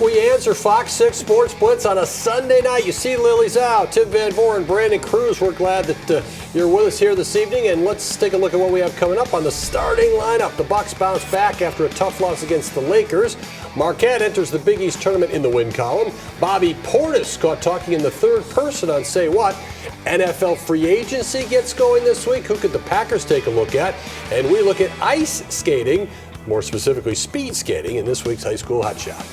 we answer Fox 6 Sports Blitz on a Sunday night. You see Lily's out. Tim Van Voren, Brandon Cruz, we're glad that you're with us here this evening. And let's take a look at what we have coming up on the starting lineup. The Bucks bounce back after a tough loss against the Lakers. Marquette enters the Big East tournament in the win column. Bobby Portis caught talking in the third person on Say What. NFL free agency gets going this week. Who could the Packers take a look at? And we look at ice skating, more specifically speed skating, in this week's High School Hot Shot.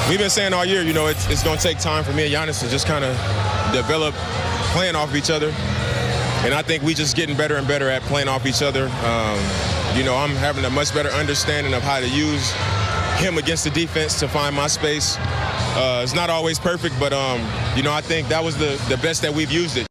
We've been saying all year, it's going to take time for me and Giannis to just kind of develop playing off of each other. And I think we just getting better and better at playing off each other. I'm having a much better understanding of how to use him against the defense to find my space. It's not always perfect, but, I think that was the best that we've used it.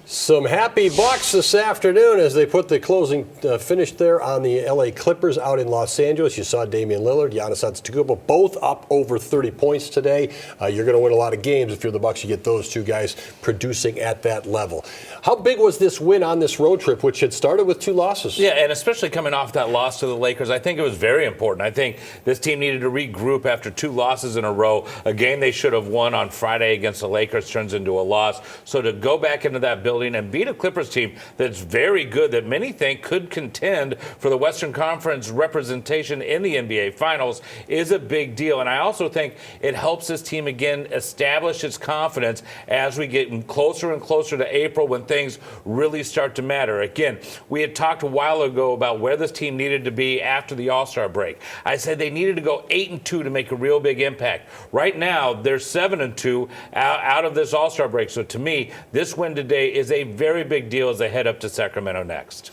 Some happy Bucks this afternoon as they put the closing finish there on the LA Clippers out in Los Angeles. You saw Damian Lillard, Giannis Antetokounmpo, both up over 30 points today. You're going to win a lot of games if you're the Bucks. You get those two guys producing at that level. How big was this win on this road trip, which had started with 2 losses? Yeah, and especially coming off that loss to the Lakers, I think it was very important. I think this team needed to regroup after 2 losses in a row. A game they should have won on Friday against the Lakers turns into a loss. So to go back into that building and beat a Clippers team that's very good, that many think could contend for the Western Conference representation in the NBA Finals, is a big deal. And I also think it helps this team again establish its confidence as we get closer and closer to April when things really start to matter. Again, we had talked a while ago about where this team needed to be after the All-Star break. I said they needed to go 8-2 to make a real big impact. Right now, they're 7-2 out of this All-Star break. So to me, this win today is a very big deal as they head up to Sacramento next.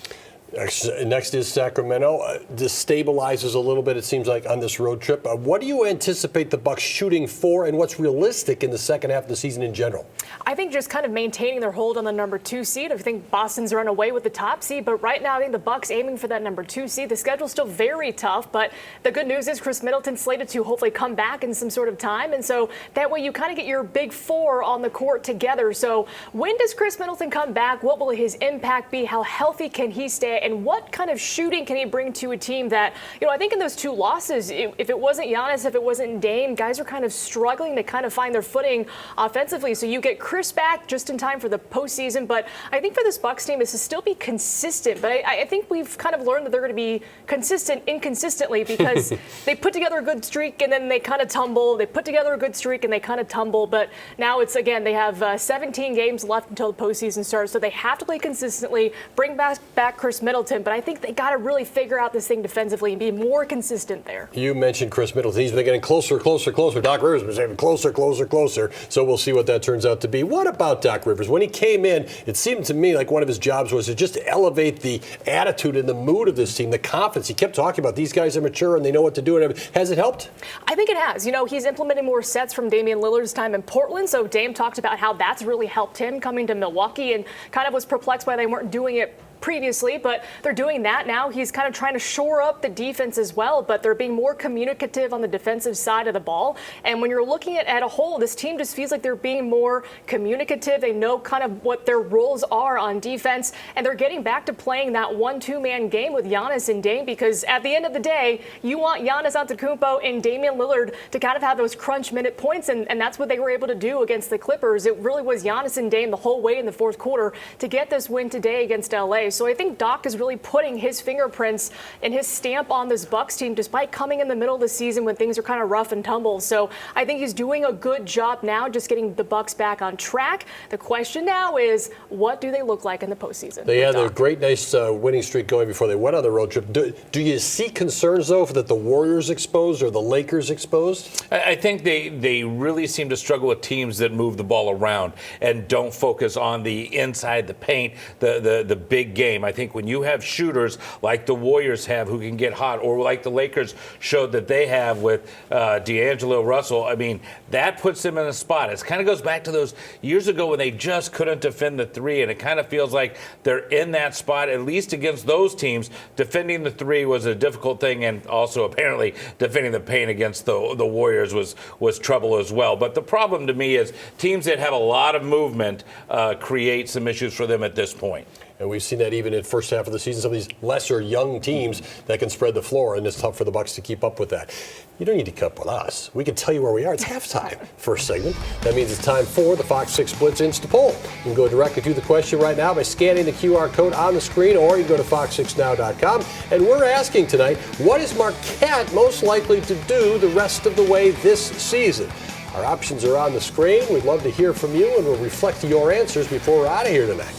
Next is Sacramento. This stabilizes a little bit, it seems like, on this road trip. What do you anticipate the Bucks shooting for, and what's realistic in the second half of the season in general? I think just kind of maintaining their hold on the number 2 seed. I think Boston's run away with the top seed, but right now I think the Bucks aiming for that number 2 seed. The schedule's still very tough, but the good news is Chris Middleton's slated to hopefully come back in some sort of time, and so that way you kind of get your big 4 on the court together. So when does Chris Middleton come back? What will his impact be? How healthy can he stay? And what kind of shooting can he bring to a team that, I think in those 2 losses, if it wasn't Giannis, if it wasn't Dame, guys are kind of struggling to kind of find their footing offensively. So you get Chris back just in time for the postseason. But I think for this Bucks team is to still be consistent. But I think we've kind of learned that they're going to be consistent inconsistently because they put together a good streak and then they kind of tumble. They put together a good streak and they kind of tumble. But now it's, again, they have 17 games left until the postseason starts. So they have to play consistently, bring back Chris Middleton. But I think they got to really figure out this thing defensively and be more consistent there. You mentioned Chris Middleton. He's been getting closer. Doc Rivers has been saying closer. So we'll see what that turns out to be. What about Doc Rivers? When he came in, it seemed to me like one of his jobs was to just elevate the attitude and the mood of this team, the confidence. He kept talking about these guys are mature and they know what to do. And everything. Has it helped? I think it has. He's implementing more sets from Damian Lillard's time in Portland. So Dame talked about how that's really helped him coming to Milwaukee and kind of was perplexed why they weren't doing it previously, but they're doing that now. He's kind of trying to shore up the defense as well, but they're being more communicative on the defensive side of the ball. And when you're looking at a whole, this team just feels like they're being more communicative. They know kind of what their roles are on defense, and they're getting back to playing that 1-2-man game with Giannis and Dame, because at the end of the day, you want Giannis Antetokounmpo and Damian Lillard to kind of have those crunch minute points, and that's what they were able to do against the Clippers. It really was Giannis and Dame the whole way in the fourth quarter to get this win today against LA. So I think Doc is really putting his fingerprints and his stamp on this Bucks team, despite coming in the middle of the season when things are kind of rough and tumble. So I think he's doing a good job now, just getting the Bucks back on track. The question now is, what do they look like in the postseason? They had a great, nice winning streak going before they went on the road trip. Do you see concerns, though, that the Warriors exposed or the Lakers exposed? I think they really seem to struggle with teams that move the ball around and don't focus on the inside the paint, the big game. I think when you have shooters like the Warriors have who can get hot, or like the Lakers showed that they have with D'Angelo Russell, I mean, that puts them in a spot. It kind of goes back to those years ago when they just couldn't defend the 3, and it kind of feels like they're in that spot, at least against those teams. Defending the 3 was a difficult thing, and also apparently defending the paint against the Warriors was trouble as well. But the problem to me is teams that have a lot of movement create some issues for them at this point. And we've seen that even in first half of the season, some of these lesser young teams that can spread the floor, and it's tough for the Bucks to keep up with that. You don't need to keep up with us. We can tell you where we are. It's halftime, first segment. That means it's time for the Fox 6 Blitz Insta Poll. You can go directly to the question right now by scanning the QR code on the screen, or you can go to fox6now.com. And we're asking tonight, what is Marquette most likely to do the rest of the way this season? Our options are on the screen. We'd love to hear from you, and we'll reflect your answers before we're out of here tonight.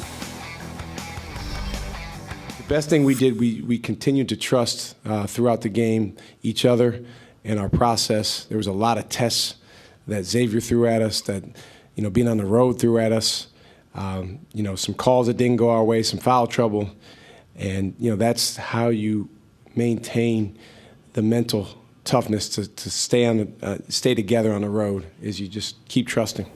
The best thing we did, we continued to trust throughout the game each other and our process. There was a lot of tests that Xavier threw at us, that being on the road threw at us. Some calls that didn't go our way, some foul trouble, and that's how you maintain the mental toughness to stay together on the road. Is you just keep trusting.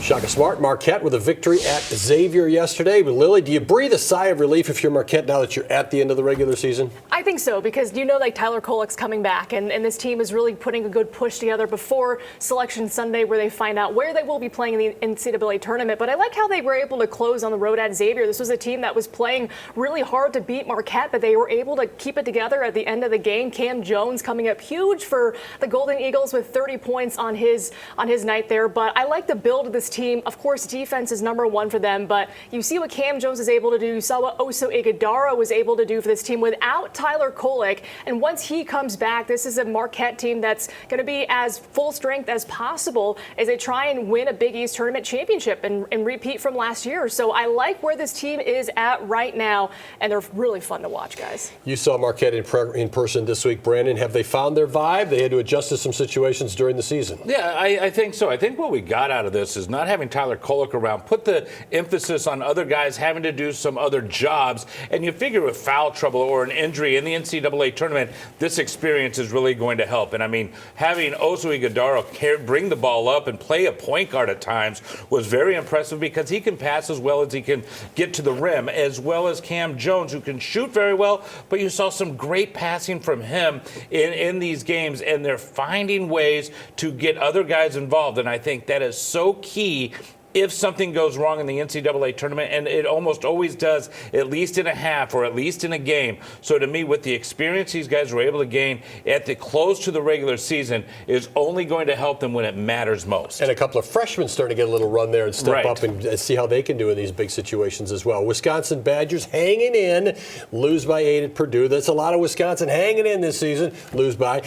Shaka Smart, Marquette with a victory at Xavier yesterday. But Lily, do you breathe a sigh of relief if you're Marquette now that you're at the end of the regular season? I think so, because Tyler Kolek's coming back, and this team is really putting a good push together before Selection Sunday, where they find out where they will be playing in the NCAA tournament. But I like how they were able to close on the road at Xavier. This was a team that was playing really hard to beat Marquette, but they were able to keep it together at the end of the game. Cam Jones coming up huge for the Golden Eagles with 30 points on his night there. But I like the build of this team. Of course, defense is number one for them, but you see what Cam Jones is able to do. You saw what Oso Ighodaro was able to do for this team without Tyler Kolek. And once he comes back, this is a Marquette team that's going to be as full strength as possible as they try and win a Big East tournament championship and repeat from last year. So I like where this team is at right now, and they're really fun to watch, guys. You saw Marquette in person this week, Brandon. Have they found their vibe? They had to adjust to some situations during the season. Yeah, I think so. I think what we got out of this is not having Tyler Kolek around, put the emphasis on other guys having to do some other jobs. And you figure with foul trouble or an injury in the NCAA tournament, this experience is really going to help. And I mean, having Oso Ighodaro bring the ball up and play a point guard at times was very impressive, because he can pass as well as he can get to the rim, as well as Cam Jones, who can shoot very well. But you saw some great passing from him in these games, and they're finding ways to get other guys involved. And I think that is so key if something goes wrong in the NCAA tournament, and it almost always does, at least in a half or at least in a game. So to me, with the experience these guys were able to gain at the close to the regular season, is only going to help them when it matters most. And a couple of freshmen starting to get a little run there and step Right. up and see how they can do in these big situations as well. Wisconsin Badgers hanging in, lose by 8 at Purdue. That's a lot of Wisconsin hanging in this season, lose by.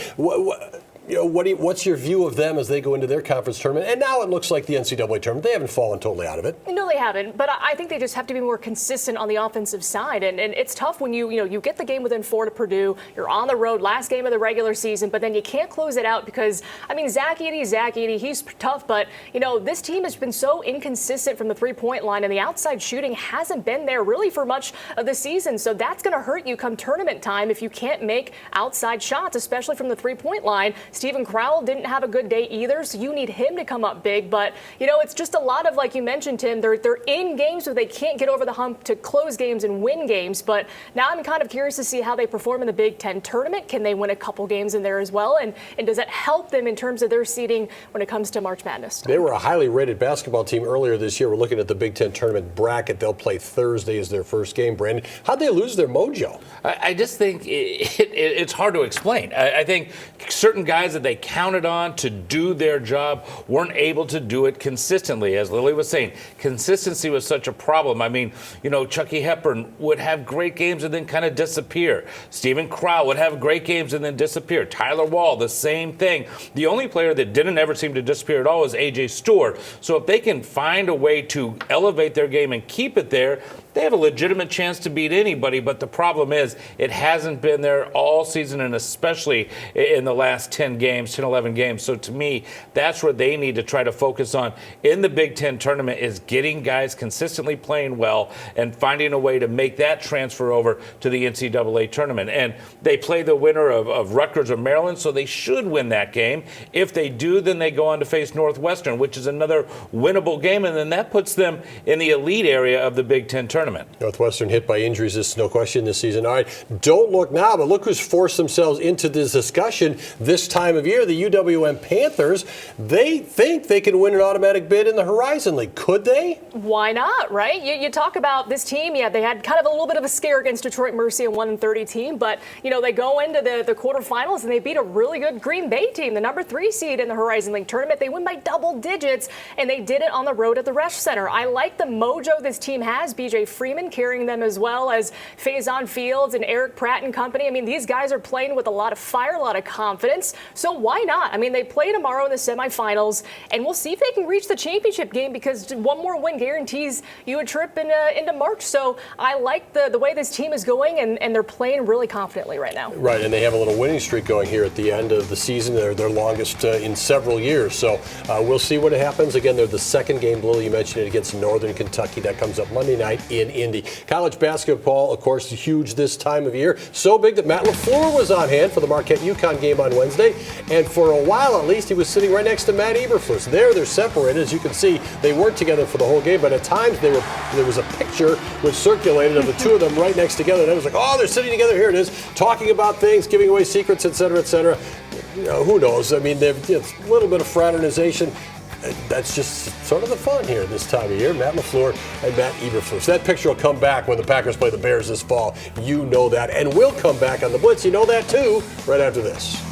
What's your view of them as they go into their conference tournament? And now it looks like the NCAA tournament. They haven't fallen totally out of it. No, they haven't. But I think they just have to be more consistent on the offensive side. And it's tough when you get the game within 4 to Purdue. You're on the road, last game of the regular season, but then you can't close it out because, Zach Edey, he's tough. But, this team has been so inconsistent from the three-point line, and the outside shooting hasn't been there really for much of the season. So that's going to hurt you come tournament time if you can't make outside shots, especially from the three-point line. Stephen Crowell didn't have a good day either, so you need him to come up big. But, it's just a lot of, like you mentioned, Tim, they're in games where they can't get over the hump to close games and win games. But now I'm kind of curious to see how they perform in the Big Ten tournament. Can they win a couple games in there as well? And does that help them in terms of their seeding when it comes to March Madness? They were a highly rated basketball team earlier this year. We're looking at the Big Ten tournament bracket. They'll play Thursday as their first game, Brandon. How'd they lose their mojo? I just think it's hard to explain. I think certain guys that they counted on to do their job weren't able to do it consistently. As Lily was saying, consistency was such a problem. Chucky Hepburn would have great games and then kind of disappear. Stephen Crowell would have great games and then disappear. Tyler Wall, the same thing. The only player that didn't ever seem to disappear at all is A.J. Stewart. So if they can find a way to elevate their game and keep it there, they have a legitimate chance to beat anybody. But the problem is it hasn't been there all season, and especially in the last 10 games, 10, 11 games. So to me, that's where they need to try to focus on in the Big Ten tournament, is getting guys consistently playing well and finding a way to make that transfer over to the NCAA tournament. And they play the winner of Rutgers or Maryland, so they should win that game. If they do, then they go on to face Northwestern, which is another winnable game, and then that puts them in the elite area of the Big Ten tournament. tournament. Northwestern hit by injuries, this no question this season. All right, don't look now, but look who's forced themselves into this discussion this time of year. The UWM Panthers, they think they can win an automatic bid in the Horizon League. Could they? Why not, right? You talk about this team, yeah, they had kind of a little bit of a scare against Detroit Mercy, a 1-30 team, but, they go into the quarterfinals and they beat a really good Green Bay team, the number 3 seed in the Horizon League tournament. They win by double digits, and they did it on the road at the Resch Center. I like the mojo this team has. BJ Freeman carrying them as well as Faison Fields and Eric Pratt and company. I mean, these guys are playing with a lot of fire, a lot of confidence. So why not? I mean, they play tomorrow in the semifinals, and we'll see if they can reach the championship game because one more win guarantees you a trip into March. So I like the way this team is going, and they're playing really confidently right now. Right, and they have a little winning streak going here at the end of the season. They're their longest in several years. So we'll see what happens. Again, they're the second game, Lily, you mentioned it, against Northern Kentucky. That comes up Monday night in Indy. College basketball, of course, huge this time of year. So big that Matt LaFleur was on hand for the Marquette-UConn game on Wednesday. And for a while, at least, he was sitting right next to Matt Eberflus. They're separated. As you can see, they weren't together for the whole game, but at times there was a picture which circulated of the two of them right next together. And it was like, oh, they're sitting together. Here it is, talking about things, giving away secrets, et cetera, et cetera. Who knows? I mean, it's a little bit of fraternization. That's just sort of the fun here this time of year. Matt LaFleur and Matt Eberflus. That picture will come back when the Packers play the Bears this fall. You know that. And will come back on the Blitz. You know that too, right after this.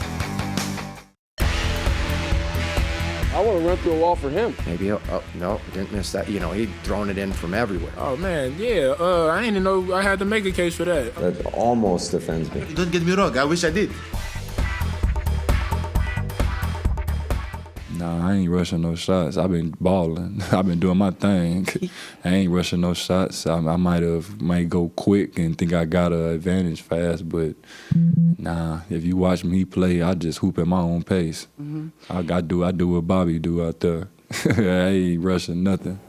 I want to run through a wall for him. Maybe no, didn't miss that. He'd thrown it in from everywhere. Oh man, yeah. I didn't know I had to make a case for that. That almost offends me. Don't get me wrong. I wish I did. Nah, I ain't rushing no shots. I've been balling. I've been doing my thing. I ain't rushing no shots. I might go quick and think I got an advantage fast, but nah. If you watch me play, I just hoop at my own pace. I do what Bobby do out there. I ain't rushing nothing.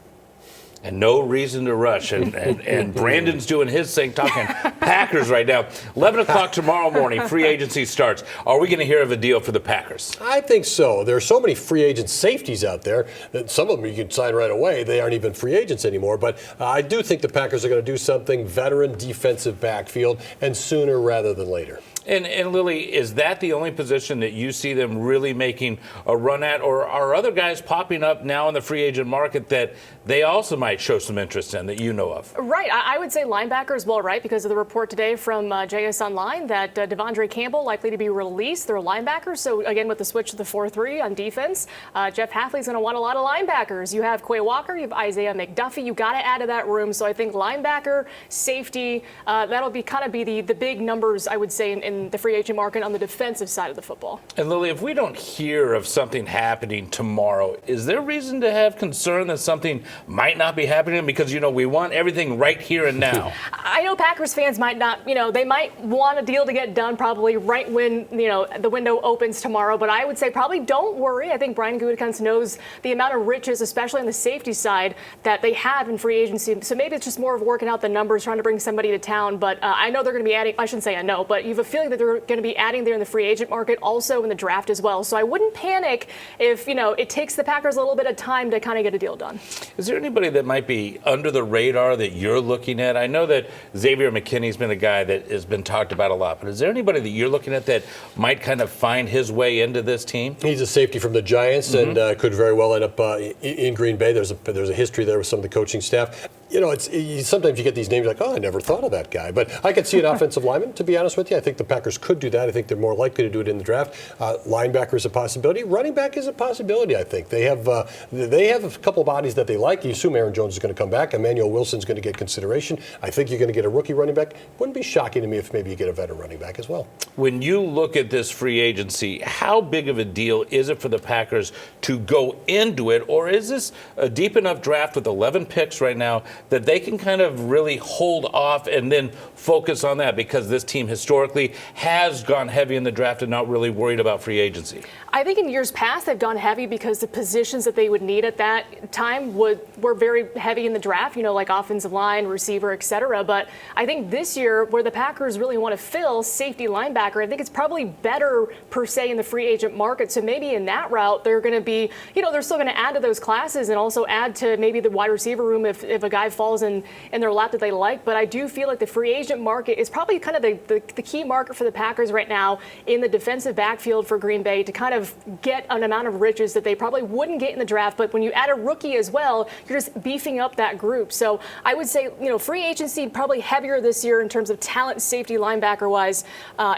And no reason to rush. And Brandon's doing his thing, talking Packers right now. 11 o'clock tomorrow morning, free agency starts. Are we going to hear of a deal for the Packers? I think so. There are so many free agent safeties out there that some of them you can sign right away. They aren't even free agents anymore. But I do think the Packers are going to do something veteran defensive backfield, and sooner rather than later. And Lily, is that the only position that you see them really making a run at? Or are other guys popping up now in the free agent market that they also might show some interest in that you know of? Right. I would say linebacker as well, right? Because of the report today from JS Online that Devondre Campbell likely to be released. They're a linebacker. So, again, with the switch to the 4-3 on defense, Jeff Hafley's going to want a lot of linebackers. You have Quay Walker, you have Isaiah McDuffie. You got to add to that room. So I think linebacker, safety, that'll be kind of be the big numbers, I would say, in the free agent market on the defensive side of the football. And Lily, if we don't hear of something happening tomorrow, is there reason to have concern that something might not be happening? Because, we want everything right here and now. I know Packers fans might not, they might want a deal to get done probably right when, the window opens tomorrow. But I would say probably don't worry. I think Brian Gutekunst knows the amount of riches, especially on the safety side, that they have in free agency. So maybe it's just more of working out the numbers, trying to bring somebody to town. But I know they're going to be adding, I shouldn't say I know, but you have a feeling that they're going to be adding there in the free agent market, also in the draft as well. So I wouldn't panic if, it takes the Packers a little bit of time to kind of get a deal done. Is there anybody that might be under the radar that you're looking at? I know that Xavier McKinney's been a guy that has been talked about a lot, but is there anybody that you're looking at that might kind of find his way into this team? He's a safety from the Giants and could very well end up in Green Bay. There's a history there with some of the coaching staff. Sometimes you get these names like, oh, I never thought of that guy. But I could see an offensive lineman, to be honest with you. I think the Packers could do that. I think they're more likely to do it in the draft. Linebacker is a possibility. Running back is a possibility, I think. They have a couple bodies that they like. You assume Aaron Jones is going to come back. Emmanuel Wilson's going to get consideration. I think you're going to get a rookie running back. Wouldn't be shocking to me if maybe you get a veteran running back as well. When you look at this free agency, how big of a deal is it for the Packers to go into it? Or is this a deep enough draft with 11 picks right now that they can kind of really hold off and then focus on that, because this team historically has gone heavy in the draft and not really worried about free agency? I think in years past they've gone heavy because the positions that they would need at that time were very heavy in the draft, like offensive line, receiver, et cetera. But I think this year, where the Packers really want to fill safety, linebacker, I think it's probably better per se in the free agent market. So maybe in that route they're going to be, they're still going to add to those classes and also add to maybe the wide receiver room if a guy falls in their lap that they like. But I do feel like the free agent market is probably kind of the key market for the Packers right now in the defensive backfield for Green Bay to kind of get an amount of riches that they probably wouldn't get in the draft. But when you add a rookie as well, you're just beefing up that group. So I would say, free agency probably heavier this year in terms of talent, safety, linebacker-wise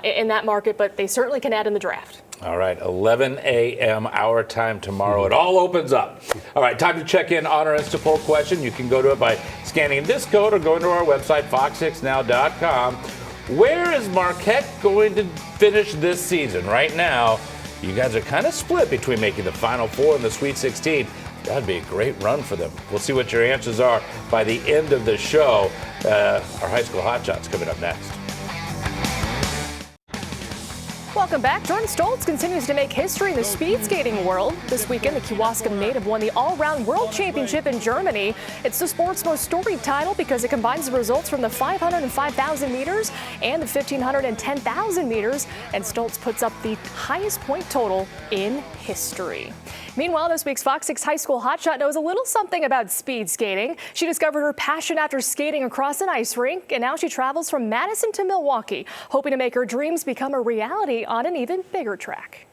in that market, but they certainly can add in the draft. All right, 11 a.m. our time tomorrow. It all opens up. All right, time to check in on our Insta poll question. You can go to it by scanning this code or going to our website, fox6now.com. Where is Marquette going to finish this season? Right now, you guys are kind of split between making the Final Four and the Sweet 16. That'd be a great run for them. We'll see what your answers are by the end of the show. Our high school hot shots coming up next. Welcome back. Jordan Stoltz continues to make history in the speed skating world. This weekend, the Kewaskum native won the all-round world championship in Germany. It's the sport's most storied title because it combines the results from the 500 and 5,000 meters and the 1,500 and 10,000 meters. And Stoltz puts up the highest point total in history. Meanwhile, this week's Fox 6 high school hotshot knows a little something about speed skating. She discovered her passion after skating across an ice rink, and now she travels from Madison to Milwaukee, hoping to make her dreams become a reality on an even bigger track.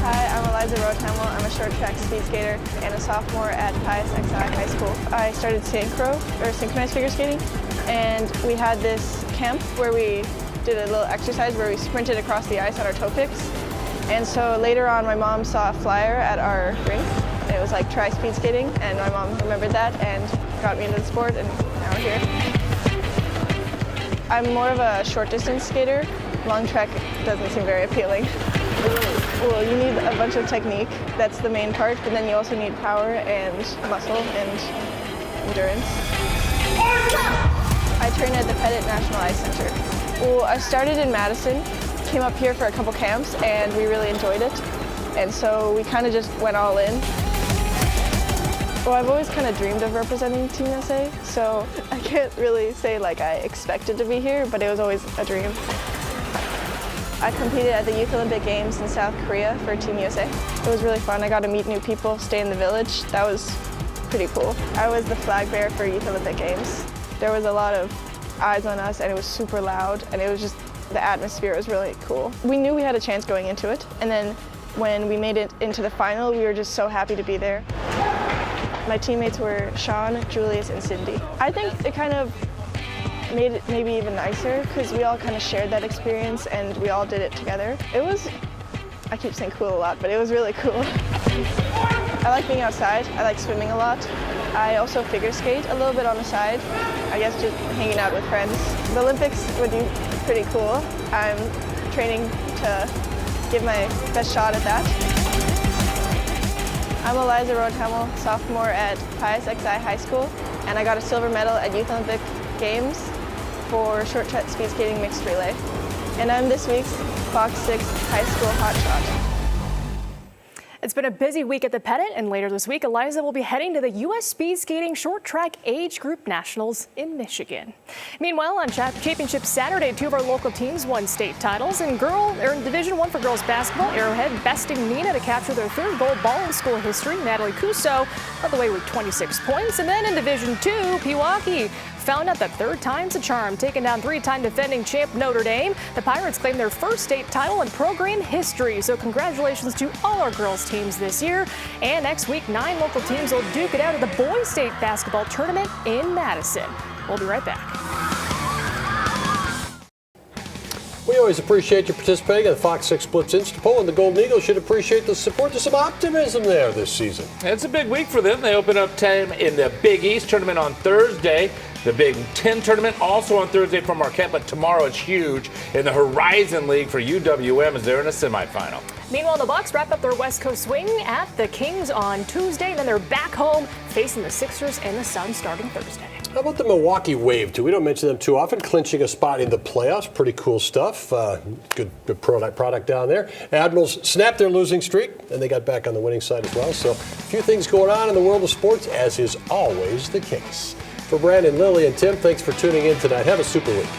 Hi, I'm Eliza Rothhamel. I'm a short track speed skater and a sophomore at Pius XI High School. I started synchronized figure skating, and we had this camp where we did a little exercise where we sprinted across the ice on our toe picks. And so later on, my mom saw a flyer at our rink, and it was like try speed skating, and my mom remembered that and got me into the sport, and now we're here. I'm more of a short distance skater. Long track doesn't seem very appealing. Well, you need a bunch of technique, that's the main part, but then you also need power and muscle and endurance. I train at the Pettit National Ice Center. Well, I started in Madison, came up here for a couple camps, and we really enjoyed it. And so we kind of just went all in. Well, I've always kind of dreamed of representing Team USA, so I can't really say like I expected to be here, but it was always a dream. I competed at the Youth Olympic Games in South Korea for Team USA. It was really fun. I got to meet new people, stay in the village. That was pretty cool. I was the flag bearer for Youth Olympic Games. There was a lot of eyes on us, and it was super loud, and it was just, the atmosphere was really cool. We knew we had a chance going into it, and then when we made it into the final, we were just so happy to be there. My teammates were Sean, Julius, and Cindy. I think it kind of made it maybe even nicer because we all kind of shared that experience and we all did it together. It was, I keep saying cool a lot, but it was really cool. I like being outside. I like swimming a lot. I also figure skate a little bit on the side. I guess just hanging out with friends. The Olympics would be pretty cool. I'm training to give my best shot at that. I'm Eliza Rothhamel, sophomore at Pius XI High School, and I got a silver medal at Youth Olympic Games for short track speed skating mixed relay. And I'm this week's Fox 6 High School Hotshot. It's been a busy week at the Pettit, and later this week, Eliza will be heading to the U.S. Speed Skating Short Track Age Group Nationals in Michigan. Meanwhile, on Championship Saturday, two of our local teams won state titles. In Division I for girls basketball, Arrowhead besting Neenah to capture their third gold ball in school history. Natalie Cuso led the way with 26 points. And then in Division II, Pewaukee found out that third time's a charm, taking down three-time defending champ Notre Dame. The Pirates claimed their first state title in program history, so congratulations to all our girls teams this year. And next week, 9 local teams will duke it out at the boys state basketball tournament in Madison. We'll be right back. We always appreciate you participating in the Fox 6 Blitz Insta Poll, and the Golden Eagles should appreciate the support. There's some optimism there this season. It's a big week for them. They open up time in the Big East tournament on Thursday. The Big Ten tournament also on Thursday for Marquette, but tomorrow it's huge in the Horizon League for UWM as they're in a semifinal. Meanwhile, the Bucks wrap up their West Coast swing at the Kings on Tuesday, and then they're back home facing the Sixers and the Suns starting Thursday. How about the Milwaukee Wave, too? We don't mention them too often. Clinching a spot in the playoffs. Pretty cool stuff. Good product down there. Admirals snapped their losing streak, and they got back on the winning side as well. So a few things going on in the world of sports, as is always the case. For Brandon, Lily, and Tim, thanks for tuning in tonight. Have a super week.